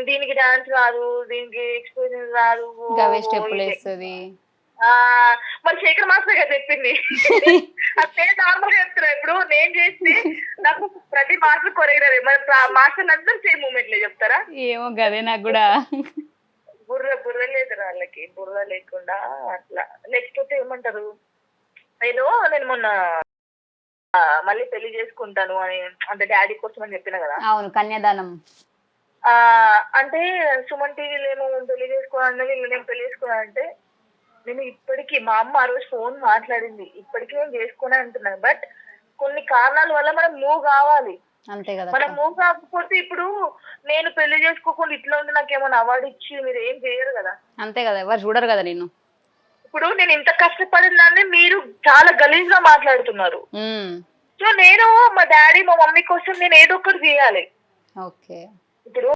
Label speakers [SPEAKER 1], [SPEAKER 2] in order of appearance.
[SPEAKER 1] దీనికి డాన్స్ రాదు, దీనికి ఎక్స్ప్రెషన్ రాదు,
[SPEAKER 2] గవే స్టెప్పులు వేస్తుంది.
[SPEAKER 1] మరి శేఖర్ మాస్టర్ గారు చెప్పింది అది నేను నార్మల్ గా చెప్తున్నా. ఇప్పుడు నేను చేస్తే నాకు ప్రతి మాస్టర్ కొరియోగ్రఫీ, మరి మాస్టర్ అందరూ సేమ్ మూమెంట్లే చెప్తారా?
[SPEAKER 2] ఏమో గదే నాకు కూడా
[SPEAKER 1] బుర్ర లేదు వాళ్ళకి, బుర్ర లేకుండా అట్లా. లేకపోతే ఏమంటారు, ఏదో నేను మొన్న మళ్ళీ పెళ్లి చేసుకుంటాను అని, అంటే డాడీ కోసం అని చెప్పిన కదా.
[SPEAKER 2] అవును, కన్యాదానం.
[SPEAKER 1] అంటే సుమన్ టీవీలో ఏమో పెళ్లి చేసుకోవాలని, నేను పెళ్లి చేసుకోవాలంటే నేను ఇప్పటికీ, మా అమ్మ ఆ రోజు ఫోన్ మాట్లాడింది, ఇప్పటికీ నేను చేసుకునే అంటున్నాను. బట్ కొన్ని కారణాల వల్ల మనం మూవ్ కావాలి.
[SPEAKER 2] అంతే కదా.
[SPEAKER 1] మనం మూవ్ కాకపోతే ఇప్పుడు నేను పెళ్లి చేసుకోకుండా ఇట్లా ఉంటే నాకేమైనా అవార్డు ఇచ్చి మీరు ఏం చేయరు కదా.
[SPEAKER 2] అంతే కదా, ఎవరు చూడరు కదా నిన్ను.
[SPEAKER 1] ఇప్పుడు నేను ఇంత కష్టపడిన దాన్ని మీరు చాలా గలీజ్ గా మాట్లాడుతున్నారు. సో నేను మా డాడీ మా మమ్మీ కోసం నేను ఏదో ఒకటి చేయాలి.
[SPEAKER 2] ఓకే.
[SPEAKER 1] ఇప్పుడు